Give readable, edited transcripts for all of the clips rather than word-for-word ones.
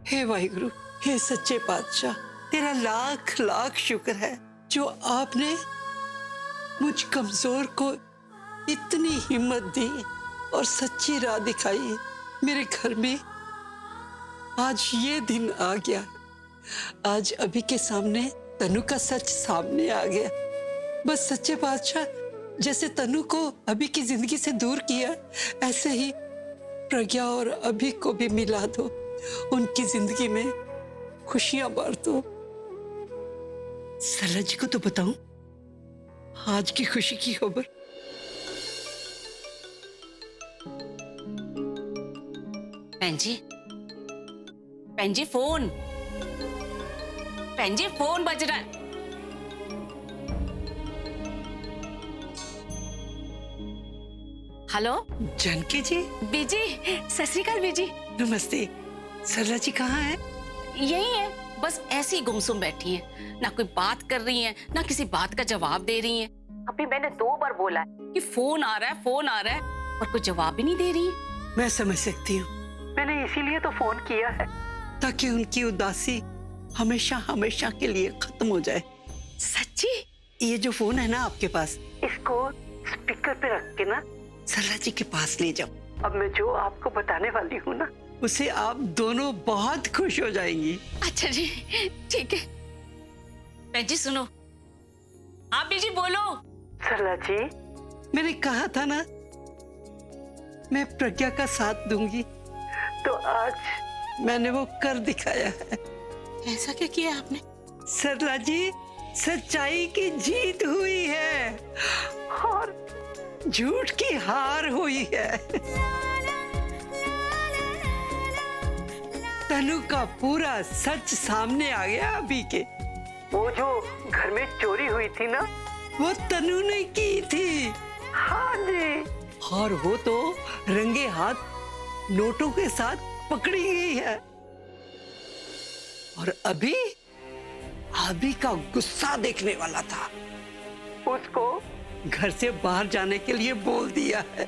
हे वाहिगुरु, हे सच्चे पातशाह, तेरा लाख लाख शुक्र है जो आपने मुझ कमजोर को इतनी हिम्मत दी और सच्ची राह दिखाई। मेरे घर में आज ये दिन आ गया। आज अभी के सामने तनु का सच सामने आ गया। बस सच्चे पातशाह, जैसे तनु को अभी की जिंदगी से दूर किया, ऐसे ही प्रज्ञा और अभी को भी मिला दो। उनकी जिंदगी में खुशियां बांटो। सरला जी को तो बताऊं आज की खुशी की खबर। बहन जी फोन बज रहा है। हेलो जानकी जी। बीजी, सत श्री अकाल बीजी। नमस्ते। सरला जी कहाँ है? यही है, बस ऐसी ही गुमसुम बैठी हैं। ना कोई बात कर रही हैं, ना किसी बात का जवाब दे रही हैं। अभी मैंने 2 बार बोला है कि फोन आ रहा है और कोई जवाब ही नहीं दे रही है। मैं समझ सकती हूँ। मैंने इसीलिए तो फोन किया है ताकि उनकी उदासी हमेशा हमेशा के लिए खत्म हो जाए। सच्ची? ये जो फोन है ना आपके पास, इसको स्पीकर पे रख के ना सरला जी के पास ले जाओ। अब मैं जो आपको बताने वाली हूँ ना, उसे आप दोनों बहुत खुश हो जाएंगी। अच्छा जी, ठीक है। बहन जी सुनो। आप बीजी बोलो। सरला जी, मैंने कहा था ना मैं प्रज्ञा का साथ दूंगी, तो आज मैंने वो कर दिखाया है। ऐसा क्या किया आपने? सरला जी, सच्चाई की जीत हुई है और झूठ की हार हुई है। तनु का पूरा सच सामने आ गया अभी के। वो जो घर में चोरी हुई थी ना, वो तनु ने की थी। हाँ जी। और वो तो रंगे हाथ नोटों के साथ पकड़ी गई है। और अभी का गुस्सा देखने वाला था। उसको घर से बाहर जाने के लिए बोल दिया है।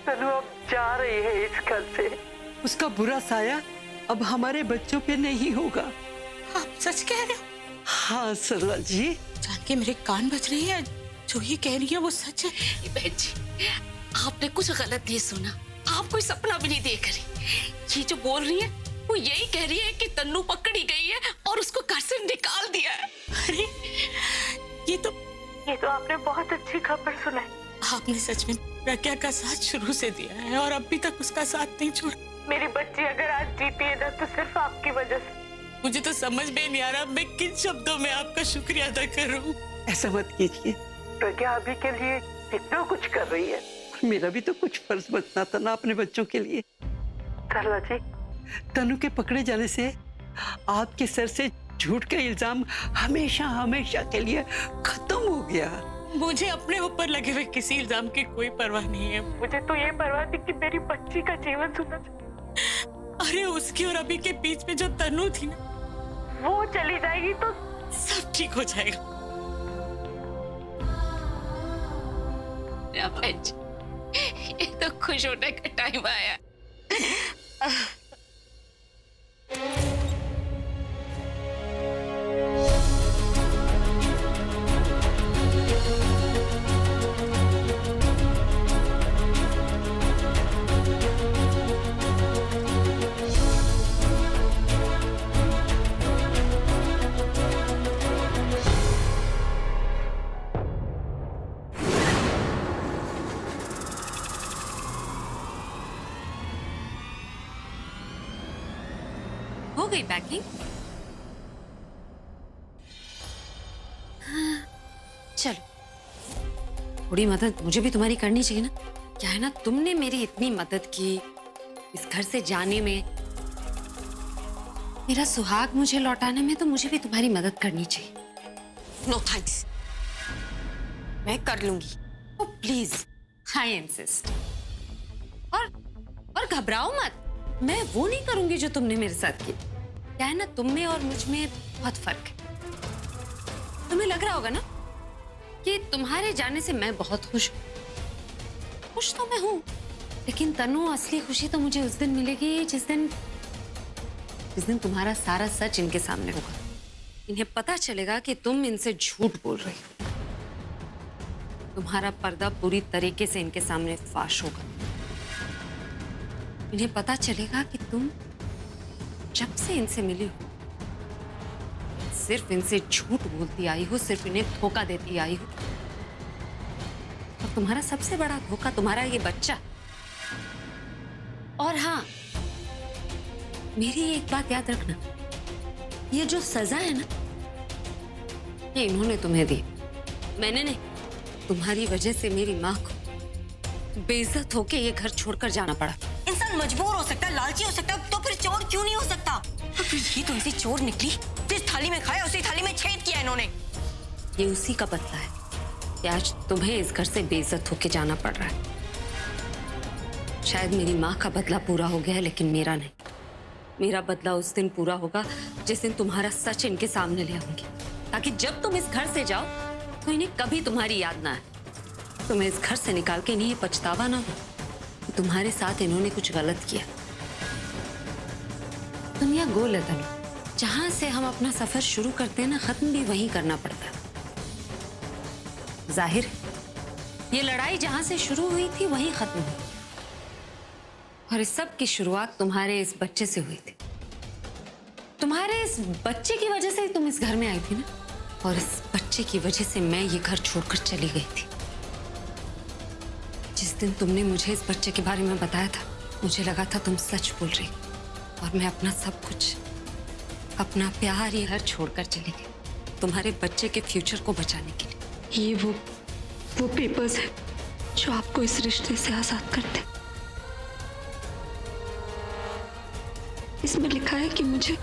तनु अब जा रही है इस घर से। उसका बुरा साया अब हमारे बच्चों पे नहीं होगा। आप सच कह रहे हो? हाँ सरला जी। जान के मेरे कान बज रही है। जो ये कह रही है वो सच है। बहन जी, आपने कुछ गलत नहीं सुना। आप कोई सपना भी नहीं देख रही। ये जो बोल रही है वो यही कह रही है कि तन्नू पकड़ी गई है और उसको घर से निकाल दिया है। अरे ये तो आपने बहुत अच्छी खबर सुनाई। आपने सच में प्रज्ञा का साथ शुरू से दिया है और अभी तक उसका साथ नहीं छोड़ा। मेरी बच्ची अगर आज जीती है ना, तो सिर्फ आपकी वजह से। मुझे तो समझ में नहीं आ रहा मैं किन शब्दों में आपका शुक्रिया अदा करूं। ऐसा मत कीजिए। प्रज्ञा अभी के लिए इतना कुछ कर रही है, मेरा भी तो कुछ फर्ज बनता था ना अपने बच्चों के लिए। सरला जी, तनु के पकड़े जाने से आपके सर से झूठ का इल्जाम हमेशा हमेशा के लिए खत्म हो गया। मुझे अपने ऊपर लगे हुए किसी इल्जाम की कोई परवाह नहीं है। मुझे तो ये परवाह थी कि मेरी बच्ची का जीवन सुधर जाए। अरे उसकी और अभी के बीच में जो तनु थी ना, वो चली जाएगी तो सब ठीक हो जाएगा। ये तो खुश होने का टाइम आया। हो गई पैकिंग? हाँ, चलो थोड़ी मदद मुझे भी तुम्हारी करनी चाहिए ना। क्या है ना, तुमने मेरी इतनी मदद की इस घर से जाने में, मेरा सुहाग मुझे लौटाने में, तो मुझे भी तुम्हारी मदद करनी चाहिए। नो थैंक्स, मैं कर लूंगी। ओ प्लीज, आई इंसिस्ट। और घबराओ मत, मैं वो नहीं करूंगी जो तुमने मेरे साथ की। क्या है ना, तुम में और मुझ में बहुत फर्क है। तुम्हें लग रहा होगा ना कि तुम्हारे जाने से मैं बहुत खुश हूं। खुश तो मैं हूं, लेकिन तनु, असली खुशी तो मुझे उस दिन मिलेगी इस दिन तुम्हारा सारा सच इनके सामने होगा। इन्हें पता चलेगा कि तुम इनसे झूठ बोल रही हो। तुम्हारा पर्दा पूरी तरीके से इनके सामने फाश होगा। इन्हें पता चलेगा कि तुम जब से इनसे मिली हो सिर्फ इनसे झूठ बोलती आई हो, सिर्फ इन्हें धोखा देती आई हो। और तुम्हारा सबसे बड़ा धोखा तुम्हारा ये बच्चा। और हाँ, मेरी एक बात याद रखना, ये जो सजा है ना, ये इन्होंने तुम्हें दी, मैंने नहीं। तुम्हारी वजह से मेरी माँ को बेइज्जत होके ये घर छोड़कर जाना पड़ा। इंसान मजबूर हो सकता है, लालची हो सकता है, तो फिर चोर क्यों नहीं हो सकता? तो फिर ये तो ऐसी चोर निकली, जिस थाली में खाया उसी थाली में छेद किया इन्होंने। ये उसी का बदला है कि आज तुम्हें इस घर से बेइज्जत होके जाना पड़ रहा है। शायद मेरी माँ का बदला पूरा हो गया है, लेकिन मेरा नहीं। मेरा बदला उस दिन पूरा होगा जिस दिन तुम्हारा सच इनके सामने ले आऊंगी, ताकि जब तुम इस घर से जाओ तो इन्हें कभी तुम्हारी याद ना आए। तुम्हें इस घर से निकाल के इन्हें पछतावा ना हो कि तुम्हारे साथ इन्होंने कुछ गलत किया। दुनिया गोल है तनु, जहां से हम अपना सफर शुरू करते हैं ना, खत्म भी वहीं करना पड़ता है। जाहिर है, ये लड़ाई जहां से शुरू हुई थी वहीं खत्म हुई, और इस सब की शुरुआत तुम्हारे इस बच्चे से हुई थी। तुम्हारे इस बच्चे की वजह से ही तुम इस घर में आई थी ना, और इस बच्चे की वजह से मैं ये घर छोड़कर चली गई थी। जिस दिन तुमने मुझे इस बच्चे के बारे में बताया था, मुझे लगा था तुम सच बोल रही, और मैं अपना सब कुछ, अपना प्यार ये घर छोड़कर चली गई तुम्हारे बच्चे के फ्यूचर को बचाने के लिए। ये वो पेपर्स है जो आपको इस रिश्ते से आजाद करते। इसमें लिखा है कि मुझे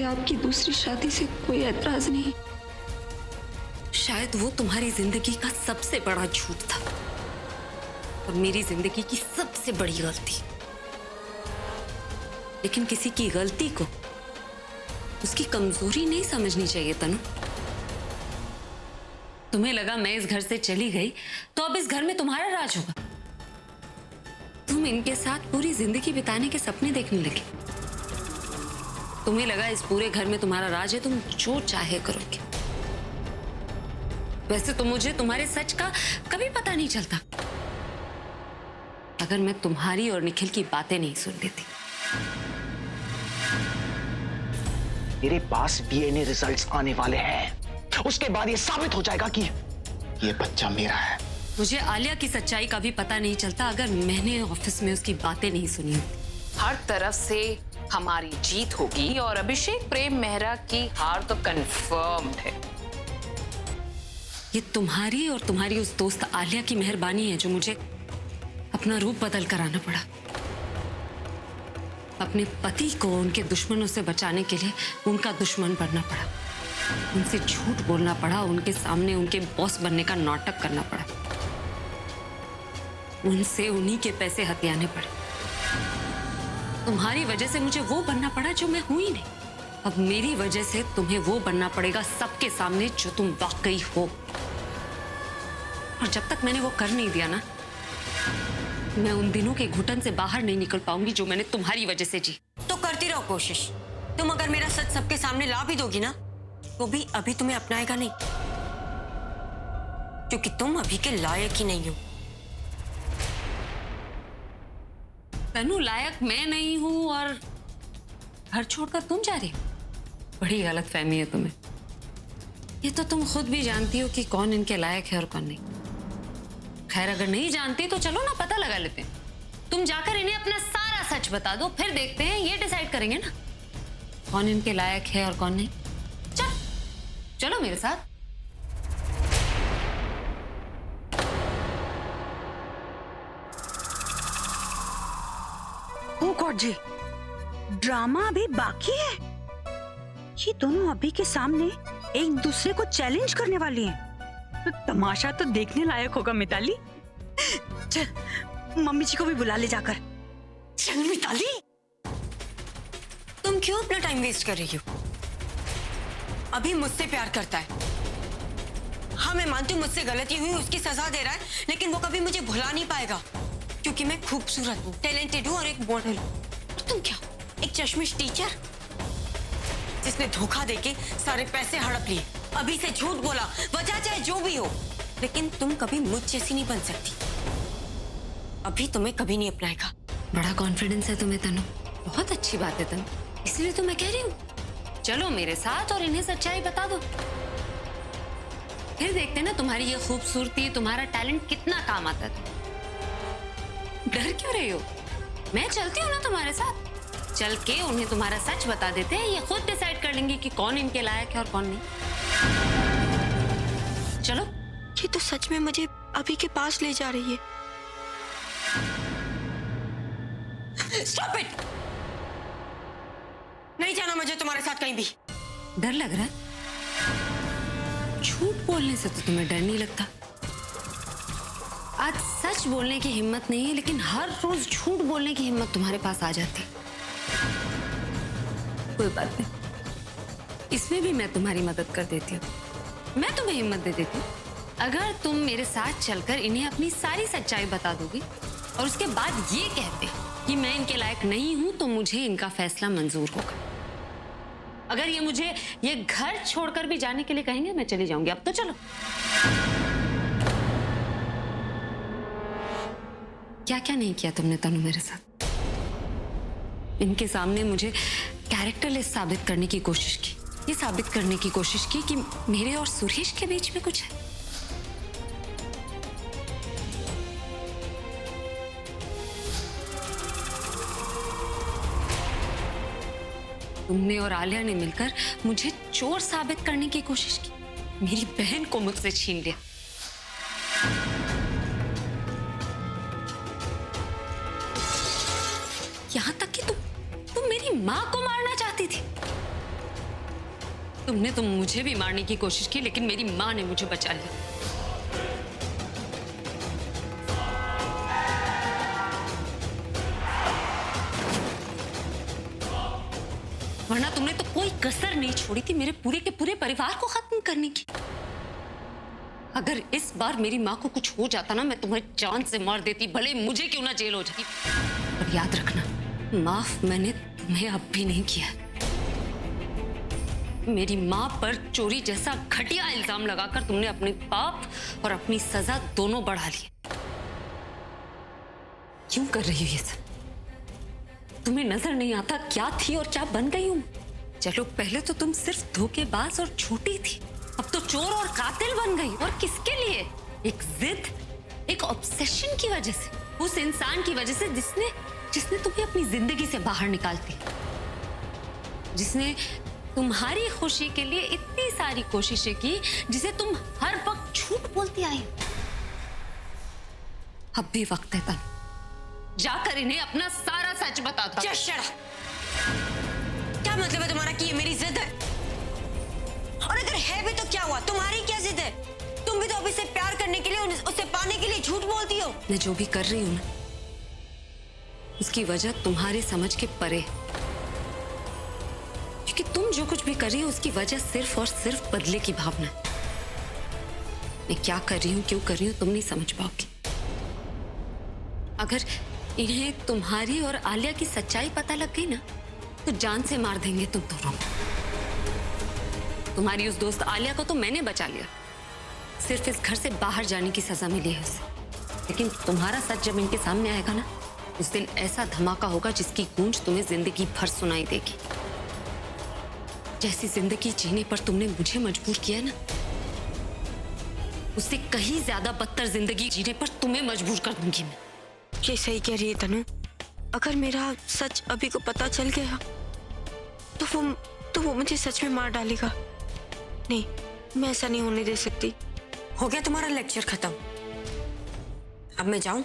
आपकी दूसरी शादी से कोई ऐतराज नहीं। शायद वो तुम्हारी जिंदगी का सबसे बड़ा झूठ था, और मेरी जिंदगी की सबसे बड़ी गलती। लेकिन किसी की गलती को उसकी कमजोरी नहीं समझनी चाहिए तनु। तुम्हें लगा मैं इस घर से चली गई तो अब इस घर में तुम्हारा राज होगा। तुम इनके साथ पूरी जिंदगी बिताने के सपने देखने लगे। तुम्हें लगा इस पूरे घर में तुम्हारा राज है, तुम जो चाहे करोगे। वैसे तो मुझे तुम्हारे सच का कभी पता नहीं चलता अगर मैं तुम्हारी और निखिल की बातें नहीं सुन लेती। मेरे पास डीएनए रिजल्ट्स आने वाले हैं, उसके बाद ये साबित हो जाएगा कि ये बच्चा मेरा है। मुझे आलिया की सच्चाई का भी पता नहीं चलता अगर मैंने ऑफिस में उसकी बातें नहीं सुनी होती। हर तरफ से हमारी जीत होगी और अभिषेक प्रेम मेहरा की हार तो कंफर्म्ड है। ये तुम्हारी और तुम्हारी उस दोस्त आलिया की मेहरबानी है जो मुझे अपना रूप बदल कर आना पड़ा। अपने पति को उनके दुश्मनों से बचाने के लिए उनका दुश्मन बनना पड़ा, उनसे झूठ बोलना पड़ा, उनके सामने उनके बॉस बनने का नाटक करना पड़ा, उनसे उन्हीं के पैसे हथियाने पड़े। तुम्हारी वजह से मुझे वो बनना पड़ा जो मैं हुई नहीं। अब मेरी वजह से तुम्हें वो बनना पड़ेगा सबके सामने जो तुम वाकई हो। और जब तक मैंने वो कर नहीं दिया ना, मैं उन दिनों के घुटन से बाहर नहीं निकल पाऊंगी जो मैंने तुम्हारी वजह से जी। तो करती रहो कोशिश। तुम अगर मेरा सच सबके सामने ला भी दोगी ना, तो भी अभी तुम्हें अपनाएगा नहीं, क्योंकि तुम अभी के लायक ही नहीं हो। तनु, लायक मैं नहीं हूं और घर छोड़कर तुम जा रही हो? बड़ी गलत फहमी है तुम्हें। ये तो तुम खुद भी जानती हो कि कौन इनके लायक है और कौन नहीं। खैर, अगर नहीं जानती तो चलो ना पता लगा लेते हैं। तुम जाकर इन्हें अपना सारा सच बता दो, फिर देखते हैं, ये डिसाइड करेंगे ना कौन इनके लायक है और कौन नहीं। चलो मेरे साथ। ओ गॉड जी, ड्रामा अभी बाकी है। ये दोनों अभी के सामने एक दूसरे को चैलेंज करने वाली हैं। तो तमाशा तो देखने लायक होगा मिताली। चल, मम्मी जी को भी बुला ले जाकर। चल मिताली, तुम क्यों अपना टाइम वेस्ट कर रही हो? अभी मुझसे प्यार करता है। हाँ, मैं मानती हूँ मुझसे गलती हुई, उसकी सजा दे रहा है, लेकिन वो कभी मुझे भुला नहीं पाएगा, क्योंकि मैं खूबसूरत हूँ, टैलेंटेड हूँ और एक मॉडल हूँ। तुम क्या एक चश्मिश टीचर जिसने धोखा देके सारे पैसे हड़प लिए, अभी से झूठ बोला, वजह चाहे जो भी हो, लेकिन तुम कभी मुझ जैसी नहीं बन सकती। अभी तुम्हें कभी नहीं अपनाएगा। बड़ा कॉन्फिडेंस है तुम्हें तनु, बहुत अच्छी बात है तनु, इसलिए तो मैं कह रही हूँ चलो मेरे साथ और इन्हें सच्चाई बता दो, फिर देखते ना तुम्हारी ये खूबसूरती, तुम्हारा टैलेंट कितना काम आता है। डर क्यों रही हो? मैं चलती हूँ ना तुम्हारे साथ, चल के उन्हें तुम्हारा सच बता देते हैं, ये खुद डिसाइड कर लेंगे कि कौन इनके लायक है और कौन नहीं। चलो। ये तो सच में मुझे अभी के पास ले जा रही है। Stop it! नहीं जाना मुझे तुम्हारे साथ कहीं भी। डर लग रहा है? झूठ बोलने से तो तुम्हें डर नहीं लगता। आज सच बोलने की हिम्मत नहीं है, लेकिन हर रोज झूठ बोलने की हिम्मत तुम्हारे पास आ जाती। कोई बात नहीं, इसमें भी मैं तुम्हारी मदद कर देती हूँ, मैं तुम्हें हिम्मत दे देती हूँ। अगर तुम मेरे साथ चलकर इन्हें अपनी सारी सच्चाई बता दोगी और उसके बाद ये कहते कि मैं इनके लायक नहीं हूं, तो मुझे इनका फैसला मंजूर होगा। अगर ये मुझे ये घर छोड़कर भी जाने के लिए कहेंगे, मैं चली जाऊंगी। अब तो चलो। क्या क्या नहीं किया तुमने तनु मेरे साथ? इनके सामने मुझे कैरेक्टरलेस साबित करने की कोशिश की, ये साबित करने की कोशिश की कि मेरे और सुरेश के बीच में कुछ है। तुमने और आलिया ने मिलकर मुझे चोर साबित करने की कोशिश की, मेरी बहन को मुझसे छीन लिया। यहां तक कि तुम मेरी मां को मारना चाहती थी। तुमने तो मुझे भी मारने की कोशिश की, लेकिन मेरी मां ने मुझे बचा लिया। वरना तुमने तो कोई कसर नहीं छोड़ी थी मेरे पूरे के पूरे परिवार को खत्म करने की। अगर इस बार मेरी माँ को कुछ हो जाता ना, मैं तुम्हें जान से मार देती, भले मुझे क्यों ना जेल हो जाती। पर याद रखना, माफ मैंने तुम्हें अब भी नहीं किया। मेरी माँ पर चोरी जैसा घटिया इल्जाम लगाकर तुमने अपने पाप और अपनी सजा दोनों बढ़ा ली। क्यों कर रही हो ये सब? तुम्हें नजर नहीं आता क्या थी और क्या बन गई हूं? चलो पहले तो तुम सिर्फ धोखेबाज और झूठी थी, अब तो चोर और कातिल बन गई। और किसके लिए? एक जिद, एक ऑब्सेशन की वजह से, उस इंसान की वजह से जिसने तुम्हें अपनी जिंदगी से बाहर निकालती, जिसने तुम्हारी खुशी के लिए इतनी सारी कोशिशें की, जिसे तुम हर वक्त झूठ बोलती आई। अब भी वक्त है तनु, जाकर इन्हें अपना सारा सच बता दो। क्या मतलब है तुम्हारा कि ये मेरी जिद है? और अगर है भी तो क्या हुआ? तुम्हारी क्या जिद है? तुम भी तो अभी से प्यार करने के लिए, उसे पाने के लिए झूठ बोलती हो। मैं जो भी कर रही हूं ना, उसकी वजह तुम्हारे समझ के परे, क्योंकि तुम जो कुछ भी कर रही हो उसकी वजह सिर्फ और सिर्फ बदले की भावना है। मैं क्या कर रही हूं, क्यों कर रही हूं, तुम नहीं समझ पाओगी। अगर इन्हें तुम्हारी और आलिया की सच्चाई पता लग गई ना, तो जान से मार देंगे तुम दोनों। तुम्हारी उस दोस्त आलिया को तो मैंने बचा लिया, सिर्फ इस घर से बाहर जाने की सजा मिली है उसे। लेकिन तुम्हारा सच जब इनके सामने आएगा ना, उस दिन ऐसा धमाका होगा जिसकी गूंज तुम्हें जिंदगी भर सुनाई देगी। जैसी जिंदगी जीने पर तुमने मुझे मजबूर किया ना, उससे कहीं ज्यादा बदतर जिंदगी जीने पर तुम्हें मजबूर कर दूंगी मैं। ये सही कह रही है तनु। अगर मेरा सच अभी को पता चल गया तो वो मुझे सच में मार डालेगा। नहीं, मैं ऐसा नहीं होने दे सकती। हो गया तुम्हारा लेक्चर खत्म, अब मैं जाऊं?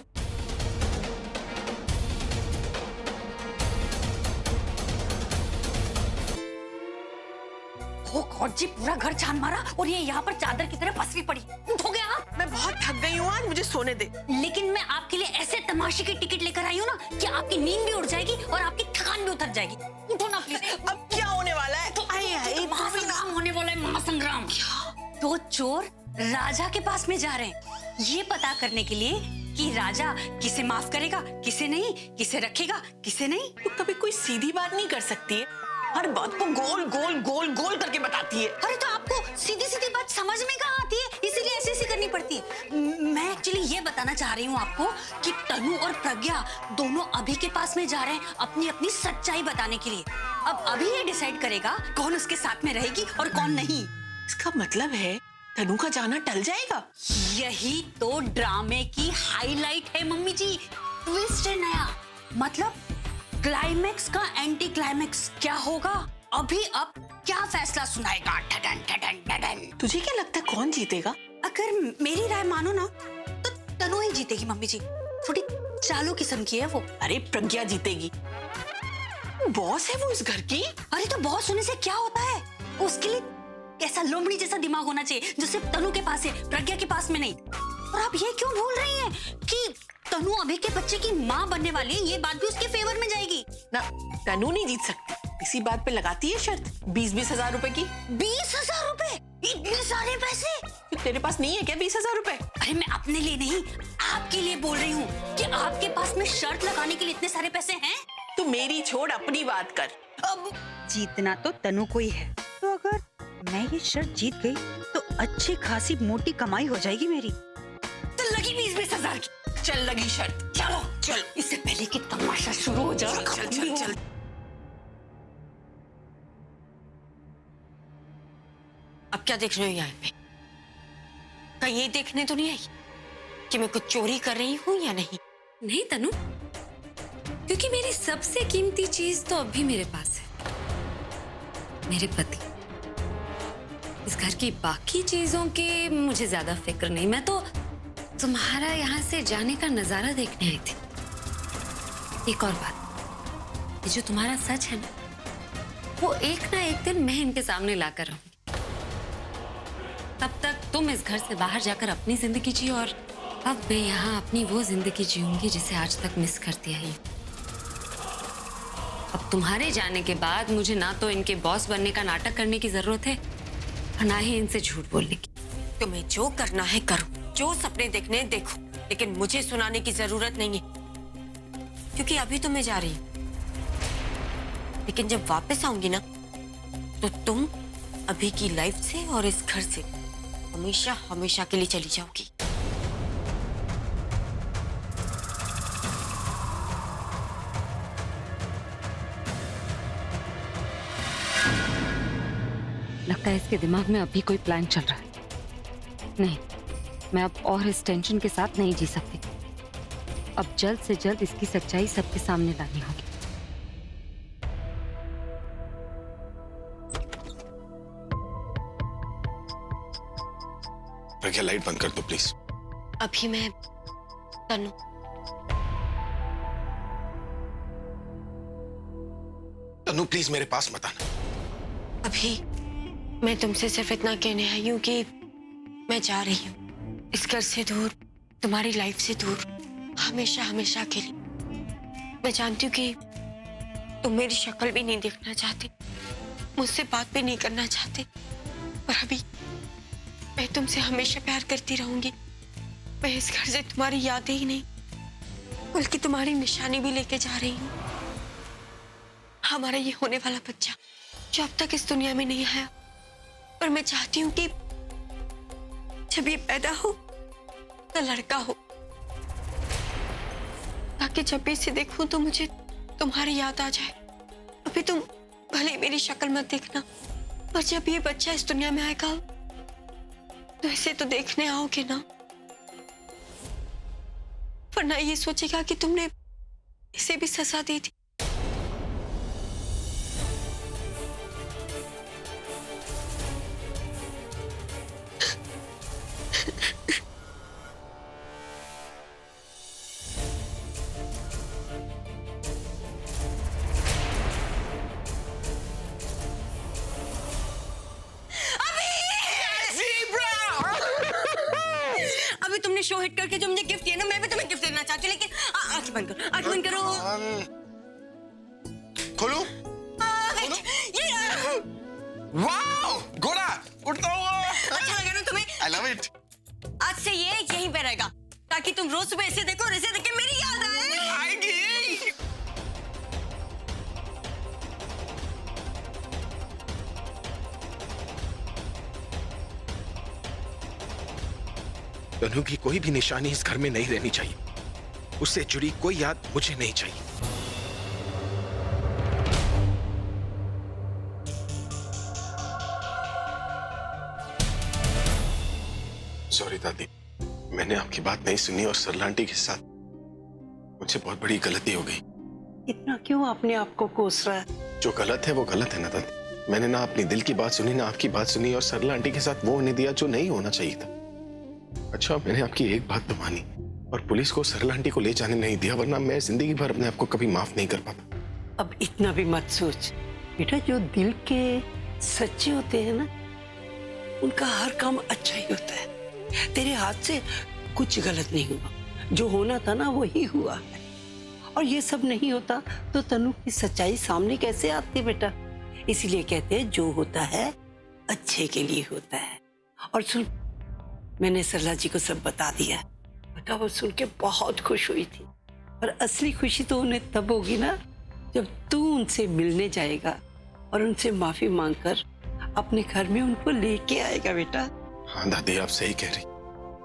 ओ गॉड जी, पूरा घर छान मारा और ये यहाँ पर चादर की तरह पसरी पड़ी। हो गया आप? मैं बहुत थक गई हूँ आज, मुझे सोने दे। लेकिन मैं आपके लिए ऐसे तमाशे की टिकट लेकर आई हूँ ना कि आपकी नींद भी उड़ जाएगी और आपकी थकान भी उतर जाएगी। उठो ना प्लीज। अब क्या होने वाला है? महासंग्राम होने वाला है, महासंग्राम। दो चोर राजा के पास में जा रहे हैं, ये पता करने के लिए कि राजा किसे माफ करेगा, किसे नहीं, किसे रखेगा, किसे नहीं। तू कभी कोई सीधी बात नहीं कर सकती है, हर बात को गोल गोल गोल गोल करके बताती है। अरे तो आपको सीधी सीधी बात समझ में कहाँ आती है, इसीलिए ऐसे ऐसे करनी पड़ती है। मैं एक्चुअली ये बताना चाह रही हूँ आपको कि तनु और प्रज्ञा दोनों अभी के पास में जा रहे हैं अपनी अपनी सच्चाई बताने के लिए। अब अभी ये डिसाइड करेगा कौन उसके साथ में रहेगी और कौन नहीं। इसका मतलब है तनु का जाना टल जाएगा। यही तो ड्रामे की हाईलाइट है मम्मी जी। ट्विस्ट है नया, मतलब क्लाइमेक्स का एंटी क्लाइमेक्स। क्या होगा अभी, अब क्या फैसला सुनाएगा। Duddon Duddon Duddon. तुझे क्या लगता है कौन जीतेगा? अगर मेरी राय मानो ना तो तनु ही जीतेगी मम्मी जी। थोड़ी चालू किस्म की है वो। अरे प्रज्ञा जीतेगी, बॉस है वो इस घर की। अरे तो बॉस होने से क्या होता है, उसके लिए कैसा लोमड़ी जैसा दिमाग होना चाहिए जो सिर्फ तनु के पास है, प्रज्ञा के पास में नहीं। और आप ये क्यों भूल रही हैं कि तनु अभी के बच्चे की माँ बनने वाली है, ये बात भी उसके फेवर में जाएगी ना। तनु नहीं जीत सकती, इसी बात पे लगाती है शर्त 20-20 हजार रुपए की। 20,000 रुपए? इतने सारे पैसे? तेरे पास नहीं है क्या 20,000 रुपए? अरे मैं अपने लिए नहीं, आपके लिए बोल रही हूँ कि आपके पास में शर्त लगाने के लिए इतने सारे पैसे हैं। तू मेरी छोड़, अपनी बात कर। अब जीतना तो तनु को ही है, तो अगर मैं ये शर्त जीत गई तो अच्छी खासी मोटी कमाई हो जाएगी मेरी। तो लगी 20-20 हजार की। चल लगी शर्त, चलो चल। इससे पहले कि तमाशा शुरू हो जाए। चल चल चल। अब क्या देख रहे हो यहाँ पे? कहीं ये देखने तो नहीं आई कि मैं कुछ चोरी कर रही हूँ या नहीं? नहीं तनु, क्योंकि मेरी सबसे कीमती चीज तो अभी मेरे पास है, मेरे पति। इस घर की बाकी चीजों की मुझे ज्यादा फिक्र नहीं। मैं तो तुम्हारा यहाँ से जाने का नजारा देखने आई थी। एक और बात, ये जो तुम्हारा सच है ना, वो एक ना एक दिन मैं इनके सामने लाकर रहूंगी। तब तक तुम इस घर से बाहर जाकर अपनी जिंदगी जियो और अब मैं यहाँ अपनी वो जिंदगी जीऊंगी जिसे आज तक मिस करती आई। अब तुम्हारे जाने के बाद मुझे ना तो इनके बॉस बनने का नाटक करने की जरूरत है और ना ही इनसे झूठ बोलने की। तुम्हें जो करना है करो, जो सपने देखने हैं देखो, लेकिन मुझे सुनाने की जरूरत नहीं है, क्योंकि अभी तो मैं जा रही हूँ। लेकिन जब वापस आऊंगी ना, तो तुम अभी की लाइफ से और इस घर से हमेशा हमेशा के लिए चली जाओगी। लगता है इसके दिमाग में अभी कोई प्लान चल रहा है। नहीं, मैं अब और इस टेंशन के साथ नहीं जी सकती। अब जल्द से जल्द इसकी सच्चाई सबके सामने लानी होगी। प्रज्ञा लाइट बंद कर दो प्लीज। अभी मैं तनु, तनु प्लीज मेरे पास मत आना। अभी मैं तुमसे सिर्फ इतना कहने आई हूँ कि मैं जा रही हूँ इस घर से दूर, तुम्हारी लाइफ से दूर, हमेशा हमेशा के लिए। मैं जानती हूँ कि तुम मेरी शक्ल भी नहीं देखना चाहते, मुझसे बात भी नहीं करना चाहते, पर अभी मैं तुमसे हमेशा प्यार करती रहूंगी। मैं इस घर से तुम्हारी यादें ही नहीं बल्कि तुम्हारी निशानी भी लेके जा रही हूँ। हमारा ये होने वाला बच्चा जो अब तक इस दुनिया में नहीं आया, पर मैं चाहती हूँ कि जब ये पैदा हो तो लड़का हो, ताकि जब भी इसे देखूं तो मुझे तुम्हारी याद आ जाए। अभी तुम भले मेरी शक्ल मत देखना, पर जब ये बच्चा इस दुनिया में आएगा तो इसे तो देखने आओगे ना, वरना ये सोचेगा कि तुमने इसे भी सजा दी थी। अभी तुमने शो हिट करके जो मुझे गिफ्ट दिया ना, मैं भी तुम्हें गिफ्ट देना चाहती हूँ, लेकिन आंखें बंद करो, आंखें बंद करो। खोलो। ये वाओ, गोरा उठता हुआ। अच्छा लगा ना तुम्हें? I love it. आज से ये यहीं पे रहेगा ताकि तुम रोज सुबह इसे देखो और इसे देख के मेरी याद आए। आएगी। तनु की कोई भी निशानी इस घर में नहीं रहनी चाहिए। उससे जुड़ी कोई याद मुझे नहीं चाहिए। सॉरी दादी, मैंने आपकी बात नहीं सुनी और सरला आंटी के साथ मुझसे बहुत बड़ी गलती हो गई। इतना क्यों अपने आप को कोस रहा है? जो गलत है वो गलत है ना दादी। मैंने ना अपनी दिल की बात सुनी ना आपकी बात सुनी और सरला आंटी के साथ वो होने दिया जो नहीं होना चाहिए था। अच्छा, मैंने आपकी एक बात तो मानी और पुलिस को सरला आंटी को ले जाने नहीं दिया, वरना मैं जिंदगी भर अपने आप को कभी माफ नहीं कर पाता। अब इतना भी मत सोच बेटा, जो दिल के सच्चे होते हैं ना, उनका हर काम अच्छा ही होता है। तेरे हाथ से कुछ गलत नहीं हुआ, जो होना था ना वही हुआ है। और ये सब नहीं होता तो तनु की सच्चाई सामने कैसे आती बेटा? इसीलिए कहते हैं जो होता है अच्छे के लिए होता है। और सुन, मैंने सरला जी को सब बता दिया। बेटा वो सुन के बहुत खुश हुई थी, और असली खुशी तो उन्हें तब होगी ना जब तू उनसे मिलने जाएगा और उनसे माफी मांगकर अपने घर में उनको लेके आएगा बेटा। हाँ दादी, आप सही कह रही,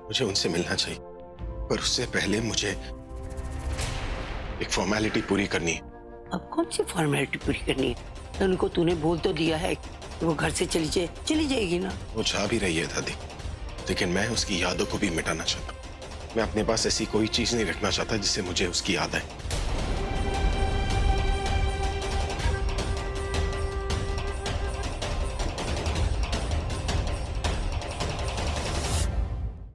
मुझे उनसे मिलना चाहिए, पर उससे पहले मुझे एक फॉर्मेलिटी पूरी करनी है। अब कौन सी फॉर्मेलिटी पूरी करनी है? तो उनको तूने बोल तो दिया है कि वो घर से चली जाएगी ना। वो जा भी रही है दादी, लेकिन मैं उसकी यादों को भी मिटाना चाहता हूँ। मैं अपने पास ऐसी कोई चीज नहीं रखना चाहता जिससे मुझे उसकी याद आए।